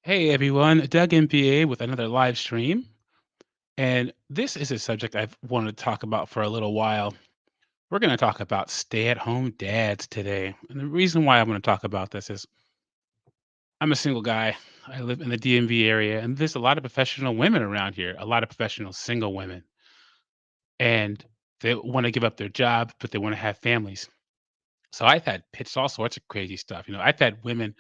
Hey everyone, Doug MPA with another live stream. And this is a subject I've wanted to talk about for a little while. We're going to talk about stay at home dads today. And the reason why I want to talk about this is I'm a single guy. I live in the DMV area, and there's a lot of professional women around here, a lot of professional single women. And they want to give up their job, but they want to have families. So I've had pitched all sorts of crazy stuff. I've had women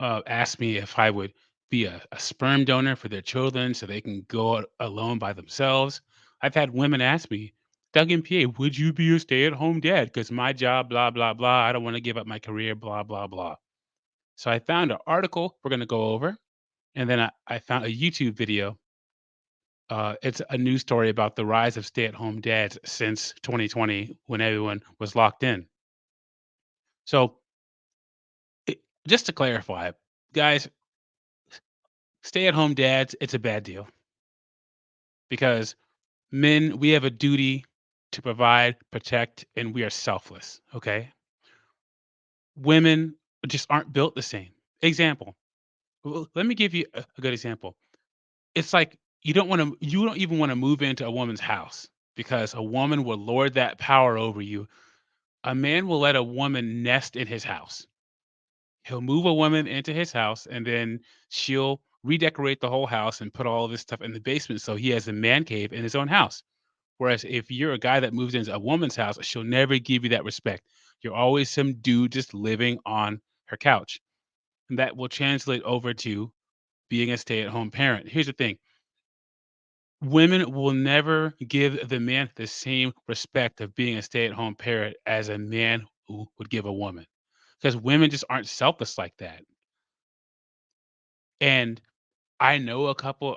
asked me if I would be a sperm donor for their children so they can go out alone by themselves. I've had women ask me, Doug and PA, would you be a stay at home dad? Because my job, blah, blah, blah. I don't want to give up my career, blah, blah, blah. So I found an article we're going to go over. And then I found a YouTube video. It's a news story about the rise of stay at home dads since 2020 when everyone was locked in. So, just to clarify, guys, stay at home dads, it's a bad deal because men, we have a duty to provide, protect, and we are selfless. Okay. Women just aren't built the same. Example. Let me give you a good example. It's like you don't even want to move into a woman's house because a woman will lord that power over you. A man will let a woman nest in his house. He'll move a woman into his house and then she'll redecorate the whole house and put all of his stuff in the basement so he has a man cave in his own house. Whereas if you're a guy that moves into a woman's house, she'll never give you that respect. You're always some dude just living on her couch. And that will translate over to being a stay-at-home parent. Here's the thing. Women will never give the man the same respect of being a stay-at-home parent as a man who would give a woman. Because women just aren't selfless like that. And I know a couple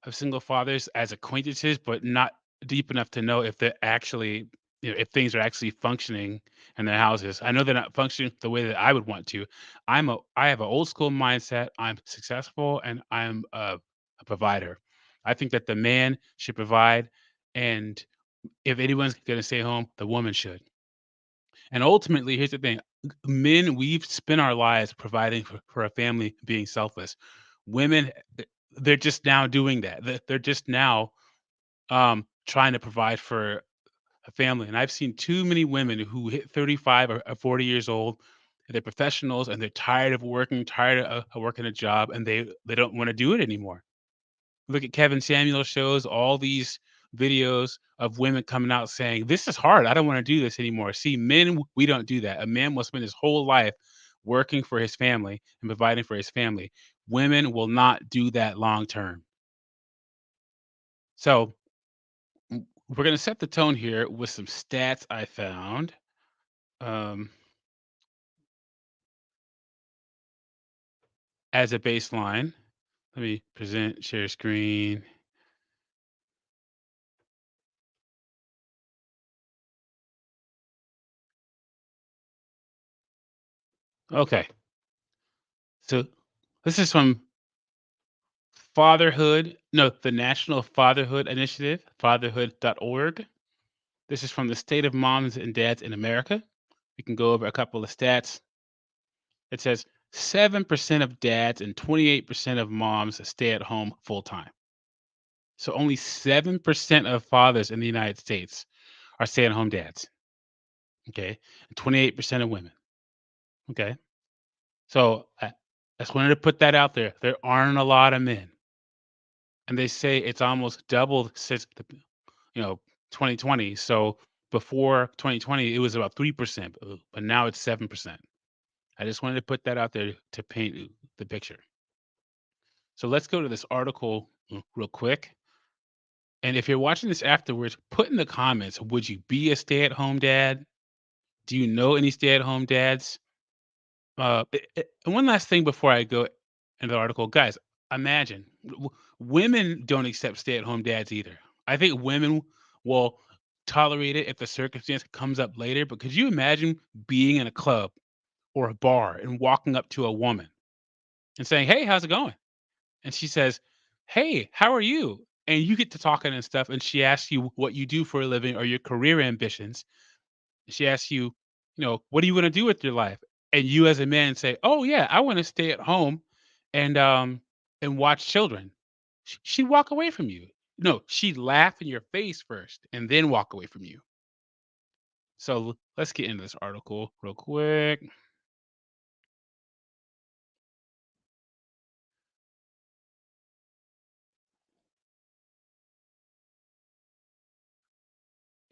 of single fathers as acquaintances, but not deep enough to know if they're actually, if things are actually functioning in their houses. I know they're not functioning the way that I would want to. I have an old school mindset. I'm successful and I'm a provider. I think that the man should provide, and if anyone's going to stay home, the woman should. And ultimately, here's the thing: men, we've spent our lives providing for a family, being selfless. Women, they're just now doing that. They're just now trying to provide for a family. And I've seen too many women who hit 35 or 40 years old. They're professionals and they're tired of working, tired of working a job, and they don't want to do it anymore. Look at Kevin Samuel shows, all these videos of women coming out saying, "This is hard. I don't want to do this anymore." See, men, we don't do that. A man will spend his whole life working for his family and providing for his family. Women will not do that long term. So we're going to set the tone here with some stats I found um, as a baseline. Let me present, share screen. Okay. So this is from the National Fatherhood Initiative, fatherhood.org. This is from the State of Moms and Dads in America. We can go over a couple of stats. It says 7% of dads and 28% of moms stay at home full time. So only 7% of fathers in the United States are stay at home dads. Okay. And 28% of women. Okay. So I just wanted to put that out there. There aren't a lot of men. And they say it's almost doubled since 2020. So before 2020, it was about 3%, but now it's 7%. I just wanted to put that out there to paint the picture. So let's go to this article real quick. And if you're watching this afterwards, put in the comments, would you be a stay-at-home dad? Do you know any stay-at-home dads? And one last thing before I go into the article, guys, imagine women don't accept stay-at-home dads either. I think women will tolerate it if the circumstance comes up later. But could you imagine being in a club or a bar and walking up to a woman and saying, "Hey, how's it going?" And she says, "Hey, how are you?" And you get to talking and stuff, and she asks you what you do for a living or your career ambitions. She asks you, "What do you want to do with your life?" And you as a man say, "Oh yeah, I want to stay at home and watch children. She'd walk away from you. No, she'd laugh in your face first and then walk away from you. So let's get into this article real quick.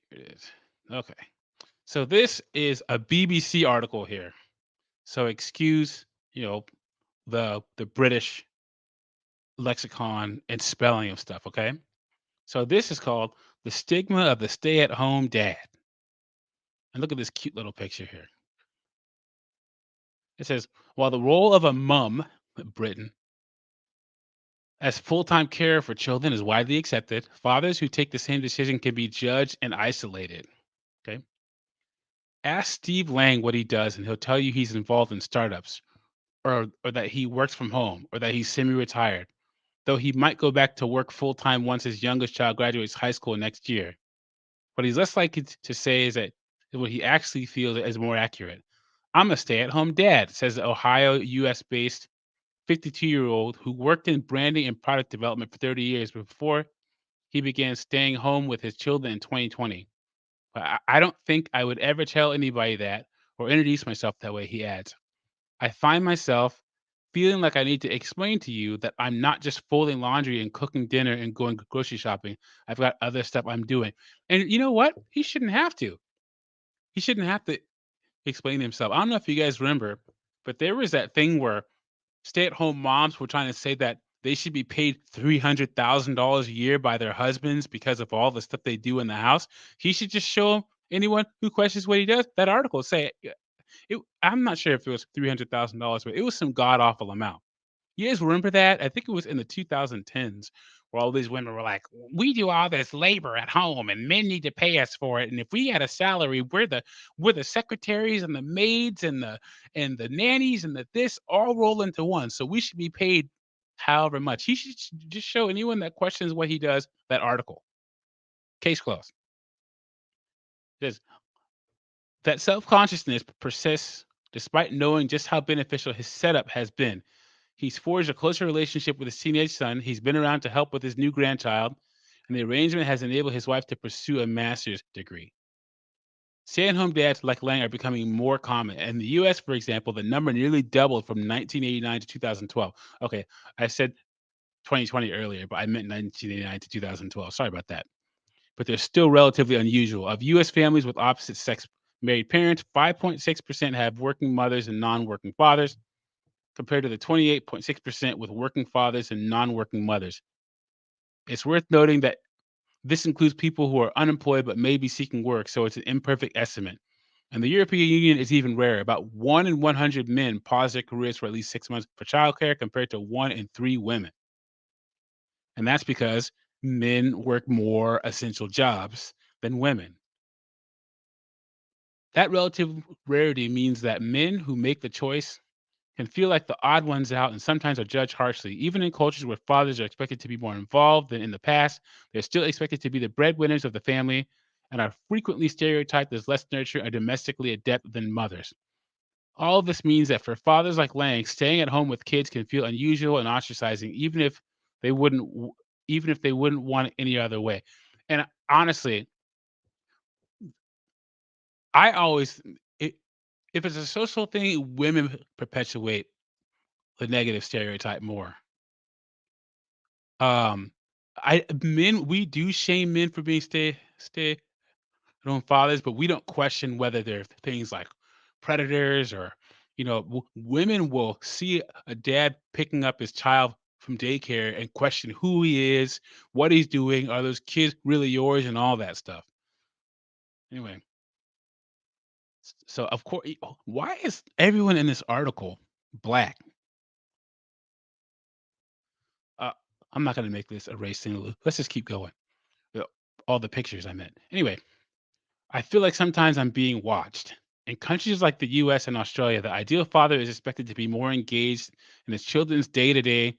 Here it is. Okay. So this is a BBC article here. So excuse, you know, the British lexicon and spelling of stuff, okay? So this is called The Stigma of the Stay-at-Home Dad. And look at this cute little picture here. It says, while the role of a mum, Britain, as full-time care for children is widely accepted, fathers who take the same decision can be judged and isolated. Okay. Ask Steve Lang what he does, and he'll tell you he's involved in startups, or that he works from home, or that he's semi-retired, though he might go back to work full-time once his youngest child graduates high school next year. What he's less likely to say is that what he actually feels is more accurate. I'm a stay-at-home dad, says the Ohio, US-based 52-year-old who worked in branding and product development for 30 years before he began staying home with his children in 2020. But I don't think I would ever tell anybody that or introduce myself that way, he adds. I find myself feeling like I need to explain to you that I'm not just folding laundry and cooking dinner and going grocery shopping. I've got other stuff I'm doing. And you know what? He shouldn't have to. He shouldn't have to explain himself. I don't know if you guys remember, but there was that thing where stay-at-home moms were trying to say that they should be paid $300,000 a year by their husbands because of all the stuff they do in the house. He should just show anyone who questions what he does that article. Say I'm not sure if it was $300,000, but it was some god awful amount. You guys remember that? I think it was in the 2010s where all these women were like, "We do all this labor at home, and men need to pay us for it. And if we had a salary, we're the secretaries and the maids and the nannies and the this all roll into one. So we should be paid however much." He should just show anyone that questions what he does that article. Case closed. Says that self-consciousness persists despite knowing just how beneficial his setup has been. He's forged a closer relationship with his teenage son. He's been around to help with his new grandchild, and the arrangement has enabled his wife to pursue a master's degree. Stay-at-home dads like Lang are becoming more common. In the U.S., for example, the number nearly doubled from 1989 to 2012. Okay, I said 2020 earlier, but I meant 1989 to 2012. Sorry about that. But they're still relatively unusual. Of U.S. families with opposite sex married parents, 5.6% have working mothers and non-working fathers, compared to the 28.6% with working fathers and non-working mothers. It's worth noting that this includes people who are unemployed but may be seeking work, so it's an imperfect estimate. And the European Union is even rarer. About 1 in 100 men pause their careers for at least 6 months for childcare, compared to 1 in 3 women. And that's because men work more essential jobs than women. That relative rarity means that men who make the choice can feel like the odd ones out and sometimes are judged harshly. Even in cultures where fathers are expected to be more involved than in the past, they're still expected to be the breadwinners of the family and are frequently stereotyped as less nurturing or domestically adept than mothers. All of this means that for fathers like Lang, staying at home with kids can feel unusual and ostracizing, they wouldn't, w- even if they wouldn't want it any other way. And honestly, I always, i- if it's a social thing, women perpetuate the negative stereotype more. Um, I men we do shame men for being stay-at-home fathers, but we don't question whether they're things like predators or, women will see a dad picking up his child from daycare and question who he is, what he's doing, are those kids really yours, and all that stuff. Anyway, so of course, why is everyone in this article black? Uh, I'm not gonna make this a race thing. Let's just keep going. Uh, All the pictures I meant. Anyway, I feel like sometimes I'm being watched. In countries like the US and Australia, the ideal father is expected to be more engaged in his children's day to day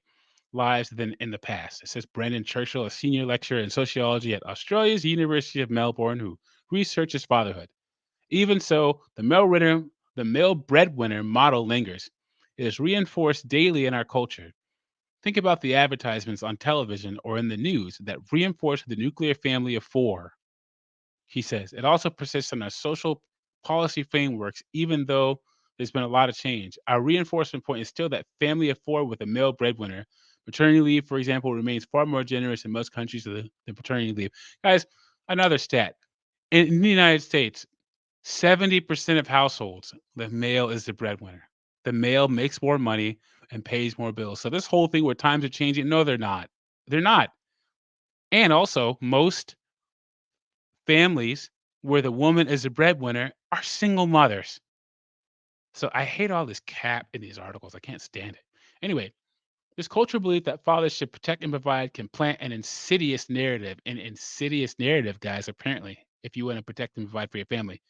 lives than in the past. It says Brendan Churchill, a senior lecturer in sociology at Australia's University of Melbourne, who researches fatherhood. Even so, the male breadwinner model lingers. It is reinforced daily in our culture. Think about the advertisements on television or in the news that reinforce the nuclear family of four. He says it also persists in our social policy frameworks, even though there's been a lot of change. Our reinforcement point is still that family of four with a male breadwinner. Maternity leave, for example, remains far more generous in most countries than paternity leave. Guys, another stat. In the United States, 70% of households, the male is the breadwinner. The male makes more money and pays more bills. So this whole thing where times are changing, no, they're not. They're not. And also, most families where the woman is the breadwinner are single mothers. So I hate all this cap in these articles. I can't stand it. Anyway, this cultural belief that fathers should protect and provide can plant an insidious narrative, guys, apparently, if you want to protect and provide for your family.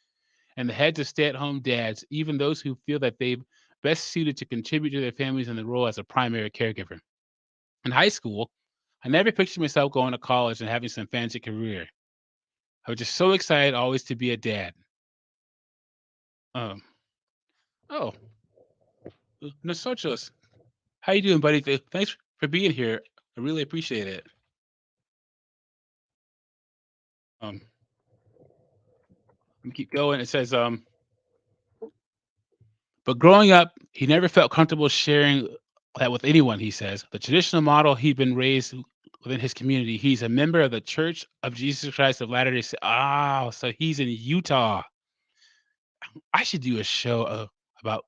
And the heads of stay-at-home dads, even those who feel that they've best suited to contribute to their families in the role as a primary caregiver. In high school, I never pictured myself going to college and having some fancy career. I was just so excited always to be a dad. Um, oh, Nosotros, how you doing, buddy? Thanks for being here. I really appreciate it. Um, let me keep going. It says, but growing up, he never felt comfortable sharing that with anyone, he says. The traditional model he'd been raised within his community. He's a member of the Church of Jesus Christ of Latter-day Saints. Oh, so he's in Utah. I should do a show about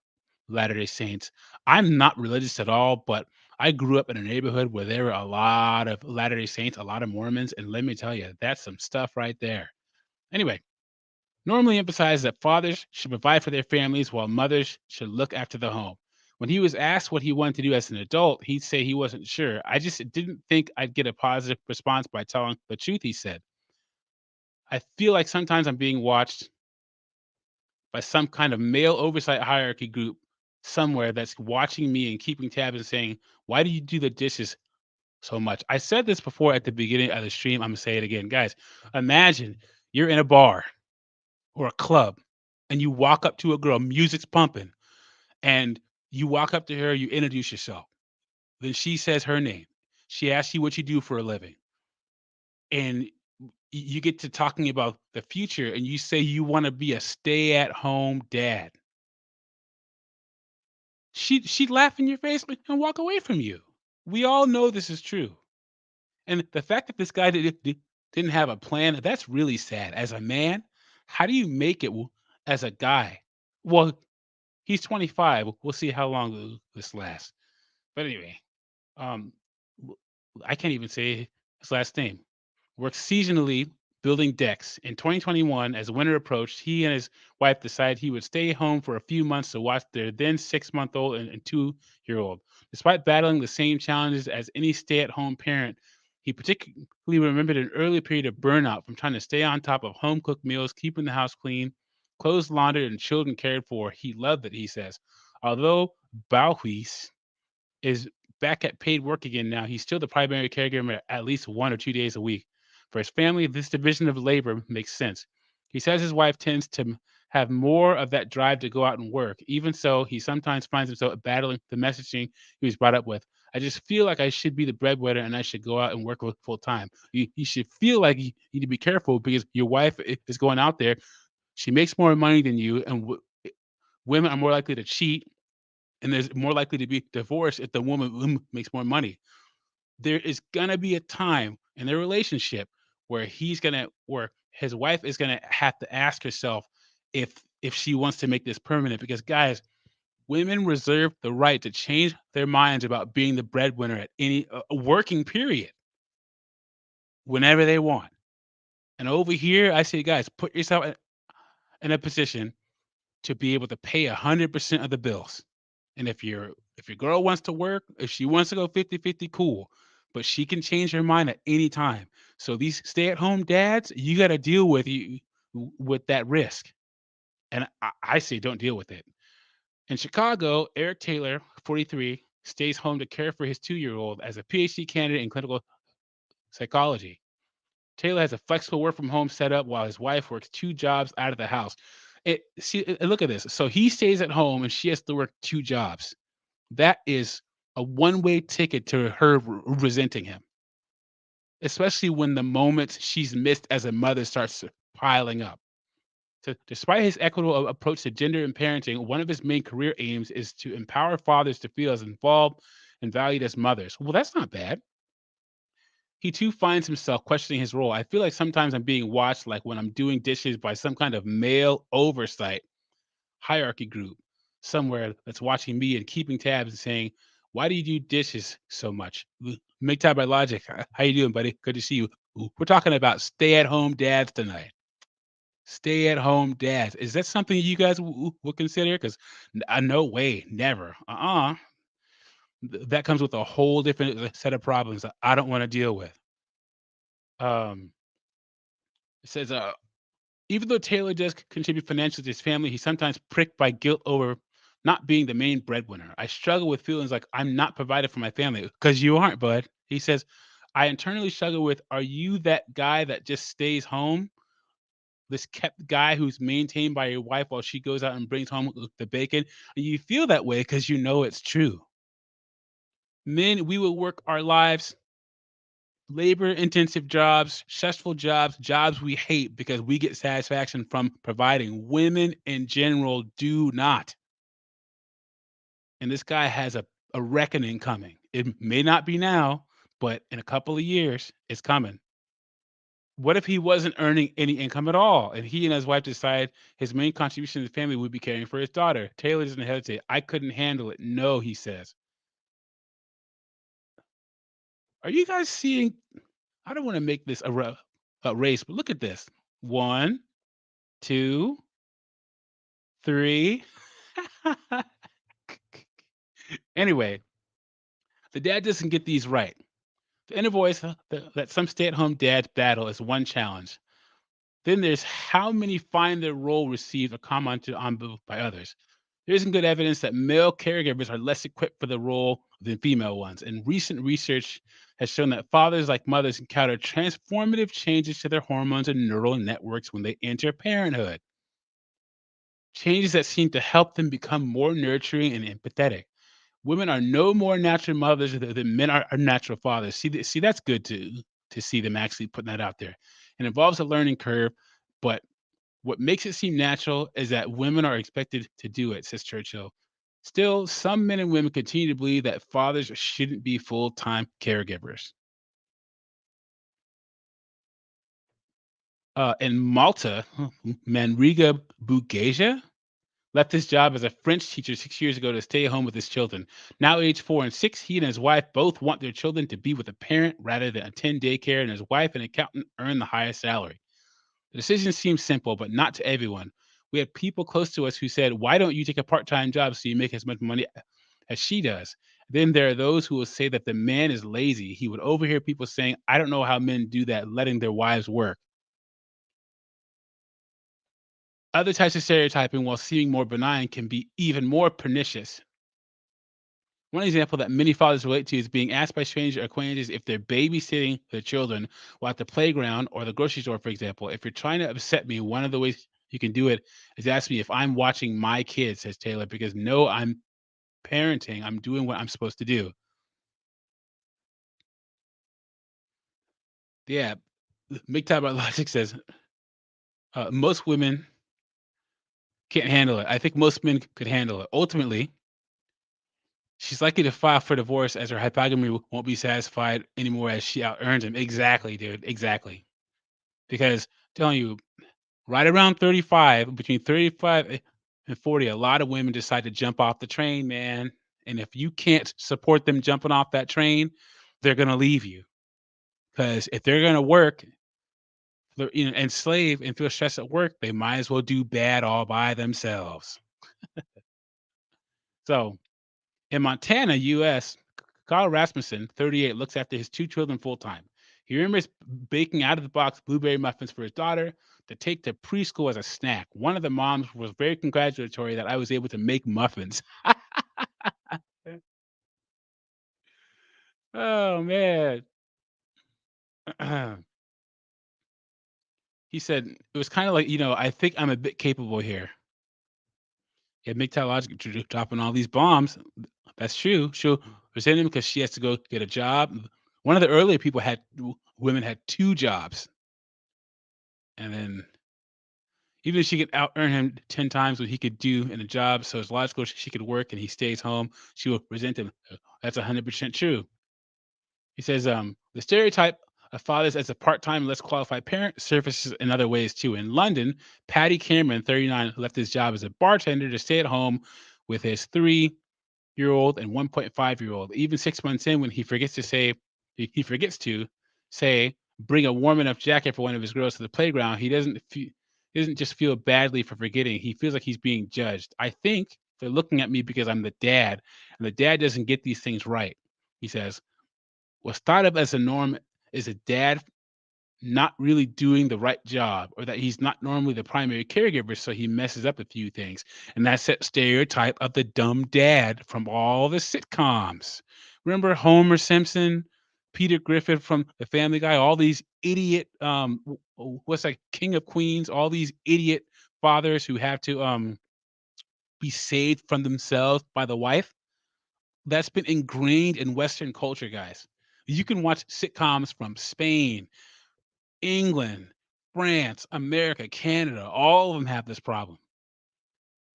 Latter-day Saints. I'm not religious at all, but I grew up in a neighborhood where there were a lot of Latter-day Saints, a lot of Mormons, and let me tell you, that's some stuff right there. Anyway, normally emphasized that fathers should provide for their families while mothers should look after the home. When he was asked what he wanted to do as an adult, he'd say he wasn't sure. I just didn't think I'd get a positive response by telling the truth, he said. I feel like sometimes I'm being watched by some kind of male oversight hierarchy group somewhere that's watching me and keeping tabs and saying, "Why do you do the dishes so much?" I said this before at the beginning of the stream. I'm gonna say it again. Guys, imagine you're in a bar or a club and you walk up to a girl, music's pumping, and you walk up to her, you introduce yourself. Then she says her name. She asks you what you do for a living. And you get to talking about the future and you say you want to be a stay-at-home dad. She'd laugh in your face and walk away from you. We all know this is true. And the fact that this guy didn't have a plan, that's really sad. As a man, how do you make it as a guy? Well, he's 25. We'll see how long this lasts. But anyway, um, w- I can't even say his last name. Works seasonally building decks. In 2021, as winter approached, he and his wife decided he would stay home for a few months to watch their then 6-month-old and 2-year-old. Despite battling the same challenges as any stay at home parent, he particularly remembered an early period of burnout from trying to stay on top of home cooked meals, keeping the house clean, clothes laundered, and children cared for. He loved it, he says. Although Bauhuis is back at paid work again now, he's still the primary caregiver at least 1 or 2 days a week. For his family, this division of labor makes sense. He says his wife tends to have more of that drive to go out and work. Even so, he sometimes finds himself battling the messaging he was brought up with. I just feel like I should be the breadwinner and I should go out and work full time. You should feel like you need to be careful because your wife is going out there. She makes more money than you, and women are more likely to cheat, and there's more likely to be divorce if the woman makes more money. There is gonna be a time in their relationship where his wife is gonna have to ask herself if she wants to make this permanent. Because guys, women reserve the right to change their minds about being the breadwinner at any working period whenever they want. And over here, I say, guys, put yourself in a position to be able to pay 100% of the bills. And if your girl wants to work, if she wants to go 50-50, cool. But she can change her mind at any time. So these stay-at-home dads, you got to deal with that risk. And I say don't deal with it. In Chicago, Eric Taylor, 43, stays home to care for his 2-year-old as a PhD candidate in clinical psychology. Taylor has a flexible work from home setup while his wife works 2 jobs out of the house. Look at this. So he stays at home and she has to work 2 jobs. That is a one-way ticket to her resenting him, especially when the moments she's missed as a mother starts piling up. So, despite his equitable approach to gender and parenting, one of his main career aims is to empower fathers to feel as involved and valued as mothers. Well, that's not bad. He too finds himself questioning his role. I feel like sometimes I'm being watched, like when I'm doing dishes by some kind of male oversight hierarchy group somewhere that's watching me and keeping tabs and saying, "Why do you do dishes so much?" Make time by logic. How you doing, buddy? Good to see you. We're talking about stay-at-home dads tonight. Stay-at-home dads. Is that something you guys would consider? Because no way, never. That comes with a whole different set of problems that I don't want to deal with. Um, it says, even though Taylor does contribute financially to his family, he's sometimes pricked by guilt over not being the main breadwinner. I struggle with feelings like I'm not provided for my family because you aren't, bud. He says, I internally struggle with, are you that guy that just stays home? This kept guy who's maintained by your wife while she goes out and brings home the bacon. And you feel that way because you know it's true. Men, we will work our lives, labor intensive jobs, stressful jobs, jobs we hate because we get satisfaction from providing. Women in general do not. And this guy has a reckoning coming. It may not be now, but in a couple of years, it's coming. What if he wasn't earning any income at all and he and his wife decide his main contribution to the family would be caring for his daughter? Taylor doesn't hesitate. I couldn't handle it. No, he says. Are you guys seeing? I don't want to make this a race, but look at this. One, two, three. Anyway, the dad doesn't get these right. The inner voice that some stay-at-home dads battle is one challenge. Then there's how many find their role received or commented on by others. There isn't good evidence that male caregivers are less equipped for the role than female ones. And recent research has shown that fathers, like mothers, encounter transformative changes to their hormones and neural networks when they enter parenthood. Changes that seem to help them become more nurturing and empathetic. Women are no more natural mothers than men are natural fathers. See, that's good to see them actually putting that out there. It involves a learning curve, but what makes it seem natural is that women are expected to do it, says Churchill. Still, some men and women continue to believe that fathers shouldn't be full-time caregivers. In Malta, Manriga Bugeja left his job as a French teacher 6 years ago to stay home with his children. Now, age 4 and 6, he and his wife both want their children to be with a parent rather than attend daycare, and his wife, an accountant, earn the highest salary. The decision seems simple, but not to everyone. We had people close to us who said, why don't you take a part time job so you make as much money as she does? Then there are those who will say that the man is lazy. He would overhear people saying, I don't know how men do that, letting their wives work. Other types of stereotyping, while seeming more benign, can be even more pernicious. One example that many fathers relate to is being asked by strangers or acquaintances if they're babysitting their children while at the playground or the grocery store, for example. If you're trying to upset me, one of the ways you can do it is ask me if I'm watching my kids, says Taylor, because no, I'm parenting. I'm doing what I'm supposed to do. Yeah. Big Time about Logic says most women can't handle it. I think most men could handle it. Ultimately, she's likely to file for divorce as her hypogamy won't be satisfied anymore as she out earns him. Exactly, dude. Exactly. Because telling you, right around 35, between 35 and 40, a lot of women decide to jump off the train, man. And if you can't support them jumping off that train, they're gonna leave you. Because if they're gonna work, and slave and feel stressed at work, they might as well do bad all by themselves. So in Montana, US, Kyle Rasmussen, 38, looks after his two children full time. He remembers baking out of the box blueberry muffins for his daughter to take to preschool as a snack. One of the moms was very congratulatory that I was able to make muffins. Oh, man. He said, it was kind of like, I think I'm a bit capable here. Yeah, MGTOW Logic dropping all these bombs. That's true. She'll resent him because she has to go get a job. One of the earlier people had women had 2 jobs, and then even if she could out earn him 10 times what he could do in a job, so it's logical she could work and he stays home, she will resent him. That's 100% true. He says, the stereotype of fathers as a part-time, less qualified parent surfaces in other ways too. In London, Paddy Cameron, 39, left his job as a bartender to stay at home with his 3-year old and 1.5-year-old. Even 6 months in, when he forgets to say, bring a warm enough jacket for one of his girls to the playground, he doesn't just feel badly for forgetting. He feels like he's being judged. I think they're looking at me because I'm the dad, and the dad doesn't get these things right. He says, what's thought of as a norm is a dad not really doing the right job, or that he's not normally the primary caregiver, so he messes up a few things. And that's that stereotype of the dumb dad from all the sitcoms. Remember Homer Simpson, Peter Griffin from The Family Guy, all these idiot what's like King of Queens, all these idiot fathers who have to be saved from themselves by the wife. That's been ingrained in Western culture, guys. You can watch sitcoms from Spain, England, France, America, Canada, all of them have this problem.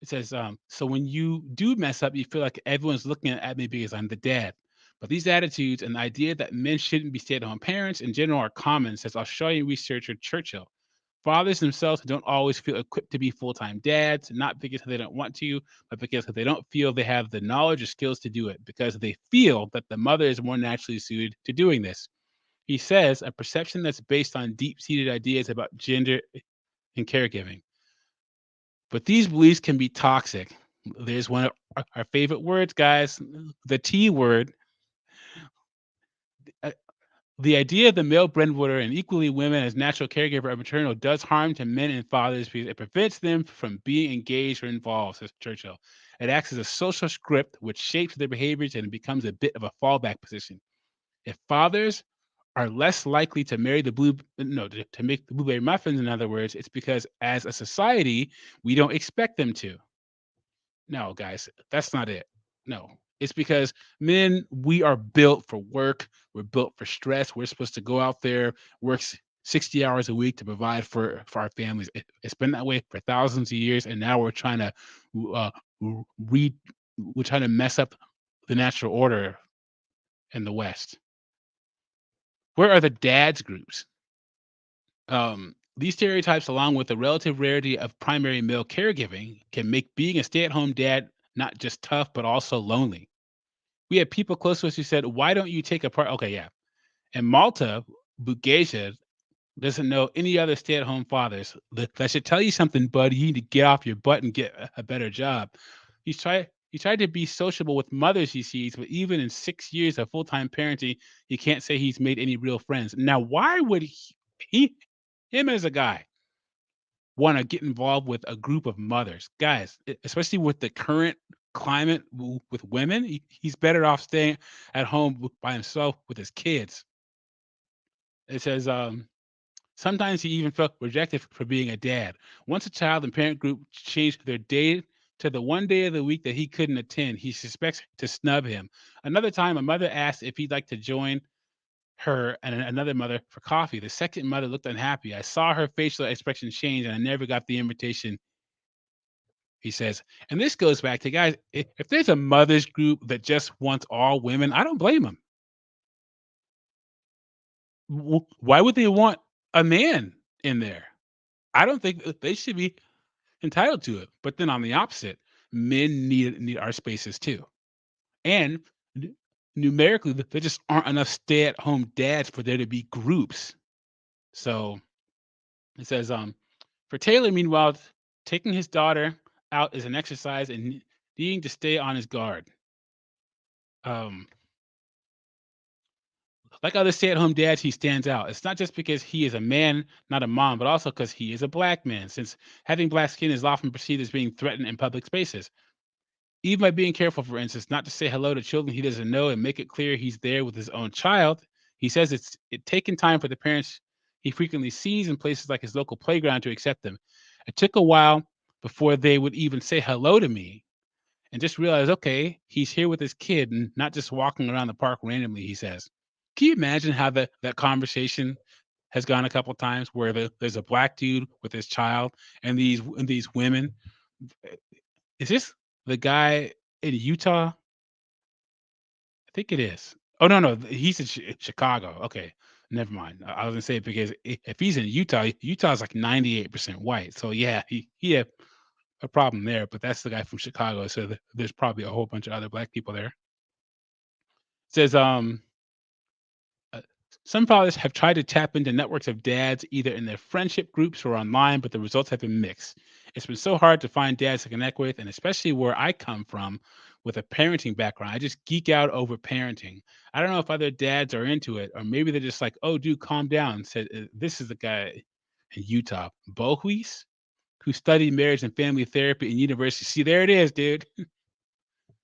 It says, so when you do mess up, you feel like everyone's looking at me because I'm the dad. But these attitudes and the idea that men shouldn't be stay-at-home parents in general are common, says Australian researcher Churchill. Fathers themselves don't always feel equipped to be full-time dads, not because they don't want to, but because they don't feel they have the knowledge or skills to do it, because they feel that the mother is more naturally suited to doing this. He says a perception that's based on deep-seated ideas about gender and caregiving. But these beliefs can be toxic. There's one of our favorite words, guys, the T word. Uh, the idea of the male breadwinner and equally women as natural caregiver or maternal does harm to men and fathers because it prevents them from being engaged or involved, says Churchill. It acts as a social script which shapes their behaviors and becomes a bit of a fallback position. If fathers are less likely to marry the blue no, to make the blueberry muffins, in other words, it's because as a society, we don't expect them to. No, guys, that's not it. No. It's because men, we are built for work. We're built for stress. We're supposed to go out there, work 60 hours a week to provide for our families. It's been that way for thousands of years, and now uh, re, we're trying to mess up the natural order in the West. Where are the dads groups? These stereotypes, along with the relative rarity of primary male caregiving, can make being a stay-at-home dad not just tough, but also lonely. We had people close to us who said, "Why don't you take a part?" Okay, yeah. In Malta, Bugeja doesn't know any other stay-at-home fathers. That should tell you something, bud. You need to get off your butt and get a better job. He tried to be sociable with mothers he sees, but even in 6 years of full-time parenting, he can't say he's made any real friends. Now, why would he him as a guy want to get involved with a group of mothers? Guys, especially with the current climate with women, he's better off staying at home by himself with his kids. It says, sometimes he even felt rejected for being a dad. Once a child and parent group changed their day to the one day of the week that he couldn't attend, he suspects to snub him. Another time, a mother asked if he'd like to join her and another mother for coffee. The second mother looked unhappy. I saw her facial expression change and I never got the invitation, he says. And this goes back to, guys, if there's a mother's group that just wants all women, I don't blame them. Why would they want a man in there? I don't think they should be entitled to it. But then on the opposite, men need our spaces too. And n- numerically, there just aren't enough stay-at-home dads for there to be groups. So it says, for Taylor, meanwhile, taking his daughter out is an exercise and needing to stay on his guard. Um, like other stay-at-home dads, he stands out. It's not just because he is a man, not a mom, but also because he is a black man, since having black skin is often perceived as being threatened in public spaces. Even by being careful, for instance, not to say hello to children he doesn't know and make it clear he's there with his own child, he says it taken time for the parents he frequently sees in places like his local playground to accept them. It took a while before they would even say hello to me, and just realize, okay, he's here with his kid and not just walking around the park randomly, he says. Can you imagine how that conversation has gone a couple times where there's a black dude with his child and these women? Is this the guy in Utah? I think it is. Oh, no, no, he's in Chicago. Okay, never mind. I was gonna say because if he's in Utah, Utah's like 98% white. So yeah, he had a problem there. But that's the guy from Chicago. So there's probably a whole bunch of other black people there. Says Uh, some fathers have tried to tap into networks of dads either in their friendship groups or online, but the results have been mixed. It's been so hard to find dads to connect with, and especially where I come from with a parenting background. I just geek out over parenting. I don't know if other dads are into it, or maybe they're just like, oh, dude, calm down. Said, this is the guy in Utah, Bohuis, who studied marriage and family therapy in university. See, there it is, dude.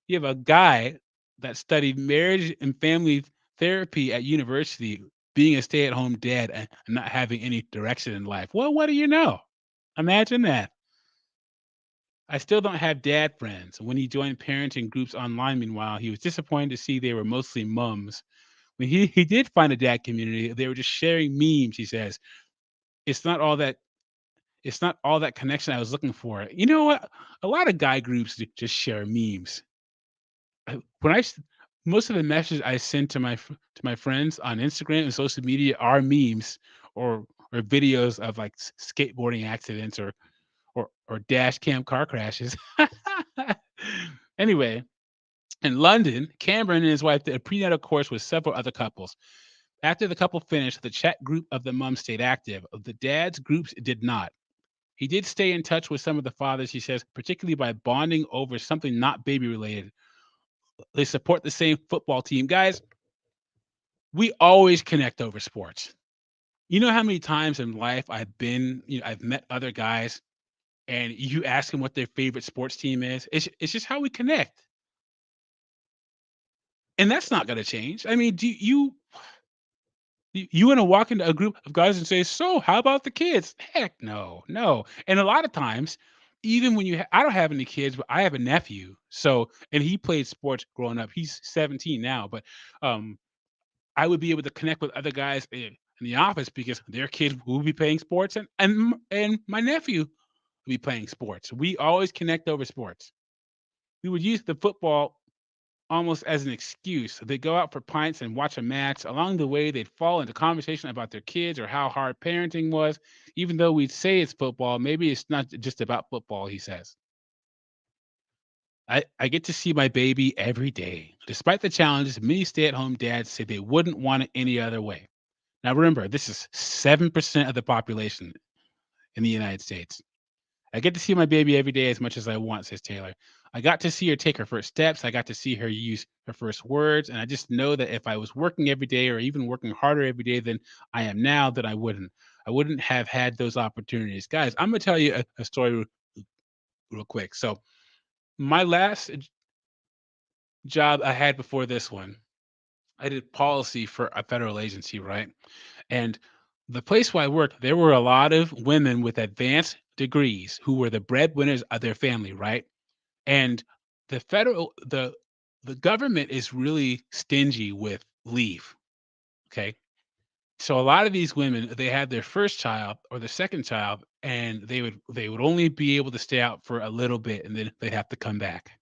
You have a guy that studied marriage and family therapy at university, being a stay-at-home dad and not having any direction in life. Well, what do you know? Imagine that. I still don't have dad friends. When he joined parenting groups online, meanwhile, he was disappointed to see they were mostly mums. When he did find a dad community, they were just sharing memes, he says. It's not all that it's not all that connection I was looking for. You know what? A lot of guy groups just share memes. When I s most of the messages I send to to my friends on Instagram and social media are memes or videos of, like, skateboarding accidents or dash cam car crashes. Anyway, in London, Cameron and his wife did a prenatal course with several other couples. After the couple finished, the chat group of the moms stayed active. The dads groups did not. He did stay in touch with some of the fathers, he says, particularly by bonding over something not baby related. They support the same football team. Guys, we always connect over sports. You know how many times in life I've met other guys and you ask them what their favorite sports team is. It's just how we connect. And that's not gonna change. I mean, do you wanna walk into a group of guys and say, "So, how about the kids?" Heck no, no. And a lot of times, even when I don't have any kids, but I have a nephew. So, and he played sports growing up. He's 17 now, but um I would be able to connect with other guys in the office because their kids will be playing sports and my nephew will be playing sports. We always connect over sports. We would use the football almost as an excuse. They'd go out for pints and watch a match. Along the way, they'd fall into conversation about their kids or how hard parenting was. Even though we'd say it's football, maybe it's not just about football, he says. I get to see my baby every day. Despite the challenges, many stay at home dads say they wouldn't want it any other way. Now remember, this is 7% of the population in the United States. I get to see my baby every day as much as I want, says Taylor. I got to see her take her first steps. I got to see her use her first words. And I just know that if I was working every day or even working harder every day than I am now, that I wouldn't. I wouldn't have had those opportunities. Guys, I'm going to tell you a story real quick. So, my last job I had before this one, I did policy for a federal agency, right? And the place where I worked, there were a lot of women with advanced degrees who were the breadwinners of their family, right? And the federal the government is really stingy with leave, okay? So a lot of these women, they had their first child or their second child, and they would only be able to stay out for a little bit, and then they'd have to come back.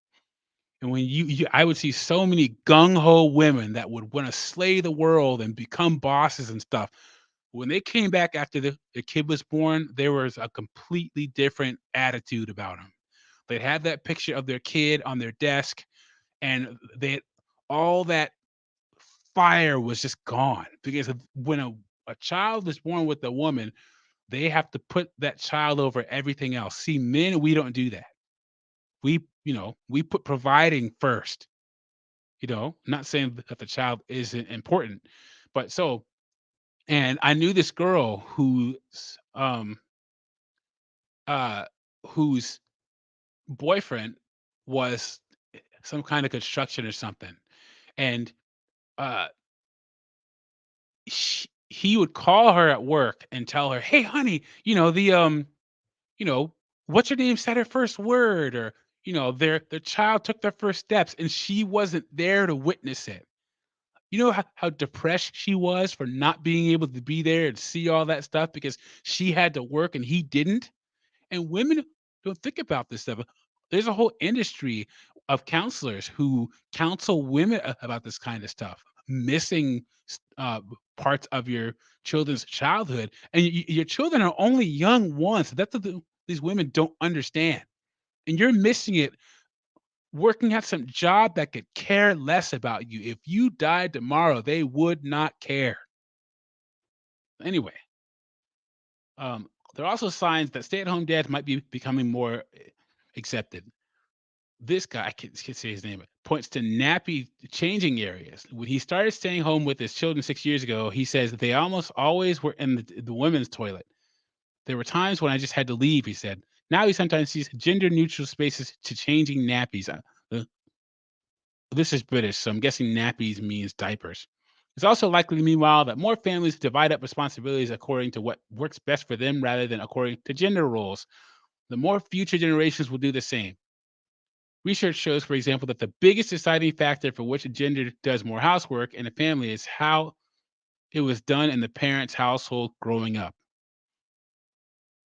And when I would see so many gung ho women that would want to slay the world and become bosses and stuff. When they came back after the kid was born, there was a completely different attitude about them. They'd have that picture of their kid on their desk, and they all that fire was just gone because when a child is born with a woman, they have to put that child over everything else. See, men, we don't do that. We put providing first. Not saying that the child isn't important, but and I knew this girl um uh whose boyfriend was some kind of construction or something. And uh he would call her at work and tell her, "Hey honey, the you know what's her name said her first word, or their child took their first steps and she wasn't there to witness it. You know how depressed she was for not being able to be there and see all that stuff because she had to work and he didn't? And women don't think about this stuff. There's a whole industry of counselors who counsel women about this kind of stuff, missing parts of your children's childhood, and your children are only young ones. That's what these women don't understand, and you're missing it working at some job that could care less about you. If you died tomorrow, they would not care. Anyway, there are also signs that stay-at-home dads might be becoming more accepted. This guy, I can't say his name, points to nappy changing areas. When he started staying home with his children 6 years ago, he says they almost always were in the women's toilet. There were times when I just had to leave, he said. Now he sometimes sees gender neutral spaces to changing nappies. Uh, this is British, so I'm guessing nappies means diapers. It's also likely, meanwhile, that more families divide up responsibilities according to what works best for them rather than according to gender roles. The more future generations will do the same. Research shows, for example, that the biggest deciding factor for which gender does more housework in a family is how it was done in the parent's household growing up.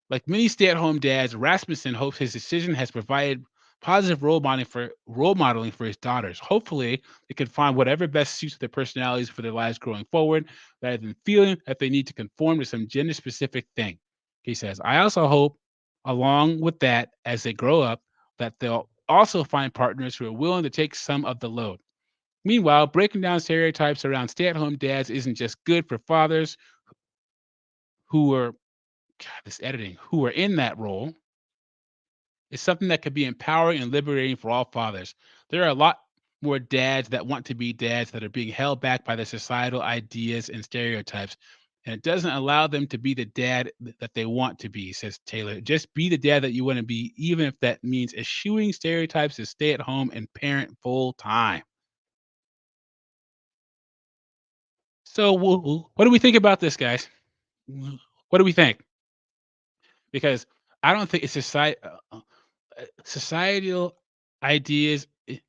Like many stay-at-home dads, Rasmussen hopes his decision has provided positive role modeling for his daughters. Hopefully, they can find whatever best suits their personalities for their lives growing forward, rather than feeling that they need to conform to some gender-specific thing. He says, I also hope, along with that, as they grow up, that they'll also find partners who are willing to take some of the load. Meanwhile, breaking down stereotypes around stay-at-home dads isn't just good for fathers who are God, this editing, who are in that role. Is something that could be empowering and liberating for all fathers. There are a lot more dads that want to be dads that are being held back by the societal ideas and stereotypes. And it doesn't allow them to be the dad that they want to be, says Taylor. Just be the dad that you want to be, even if that means eschewing stereotypes to stay at home and parent full time. So, what do we think about this, guys? What do we think? Because I don't think it's societal ideas and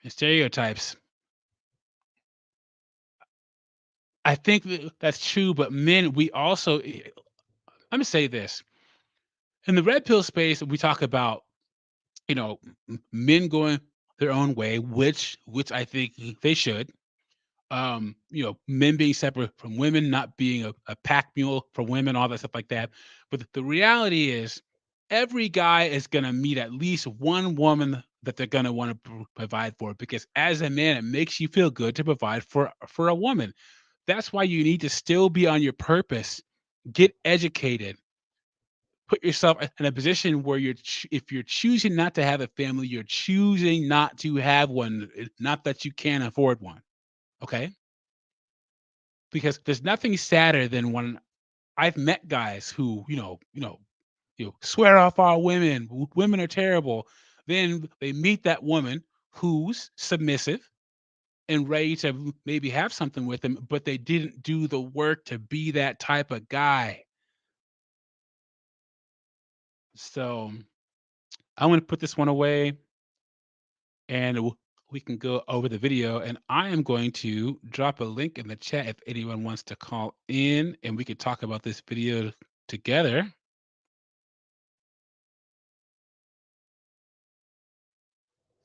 stereotypes. I think that's true, but men, we also let me say this. In the red pill space, we talk about, men going their own way, which I think they should. Men being separate from women, not being a pack mule for women, all that stuff like that. But the reality is every guy is gonna meet at least one woman that they're gonna want to provide for, because as a man, it makes you feel good to provide for a woman. That's why you need to still be on your purpose. Get educated. Put yourself in a position where if you're choosing not to have a family, you're choosing not to have one, not that you can't afford one. Okay? Because there's nothing sadder than when I've met guys who, swear off our women. Women are terrible. Then they meet that woman who's submissive and ready to maybe have something with them, but they didn't do the work to be that type of guy. So I'm going to put this one away and we can go over the video. And I am going to drop a link in the chat if anyone wants to call in and we could talk about this video together.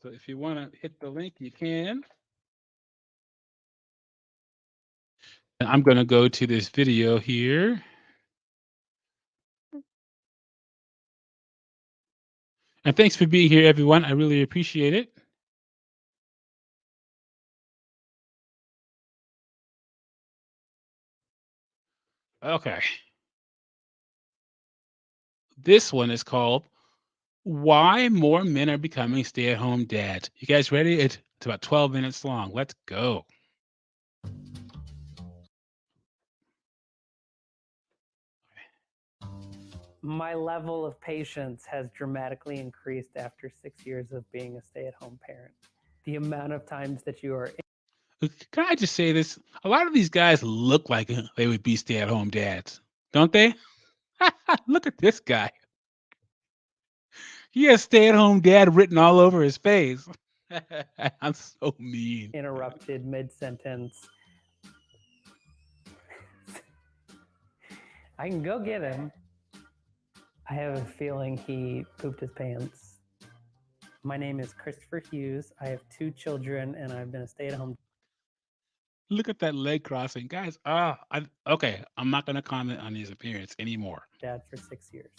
So if you want to hit the link, you can. And I'm going to go to this video here. And thanks for being here, everyone. I really appreciate it. Okay. This one is called Why More Men Are Becoming Stay-at-Home Dads. You guys ready? It's about 12 minutes long. Let's go. My level of patience has dramatically increased after 6 years of being a stay-at-home parent. The amount of times that you are Can I just say this? A lot of these guys look like they would be stay-at-home dads, don't they? Look at this guy. He has stay-at-home dad written all over his face. I'm so mean. Interrupted mid sentence. I can go get him. I have a feeling he pooped his pants. My name is Christopher Hughes. I have two children and I've been a stay at home Look at that leg crossing, guys. Okay. I'm not gonna comment on his appearance anymore. dad for 6 years.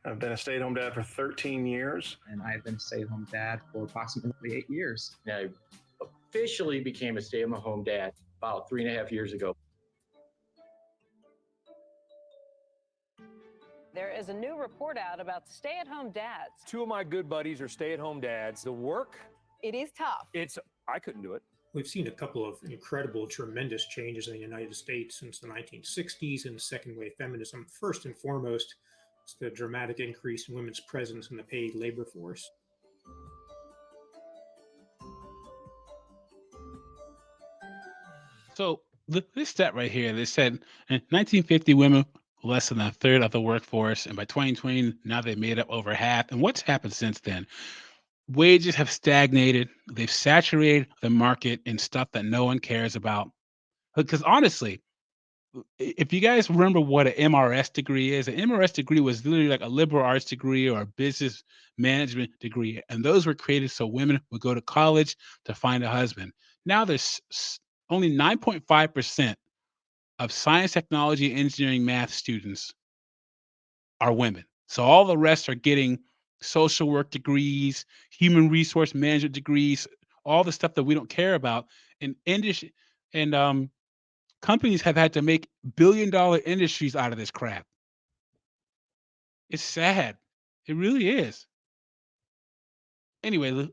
I've been a stay at home dad for 13 years. And I've been a stay-at-home dad for approximately 8 years. I officially became a stay-at-home dad about 3.5 years ago. There is a new report out about stay-at-home dads. Two of my good buddies are stay-at-home dads. The work, It is tough. I couldn't do it. We've seen a couple of incredible, tremendous changes in the United States since the 1960s and second wave feminism. First and foremost, it's the dramatic increase in women's presence in the paid labor force. So this stat right here, they said in 1950, women were less than a third of the workforce, and by 2020, now they've made up over half. And what's happened since then? Wages have stagnated. They've saturated the market in stuff that no one cares about. Because honestly, if you guys remember what an MRS degree is, an MRS degree was literally like a liberal arts degree or a business management degree, and those were created so women would go to college to find a husband. Now there's only 9.5% of science, technology, engineering, math students are women. So all the rest are getting social work degrees, human resource management degrees, all the stuff that we don't care about. And industry and companies have had to make billion-dollar industries out of this crap. It's sad. It really is. Anyway,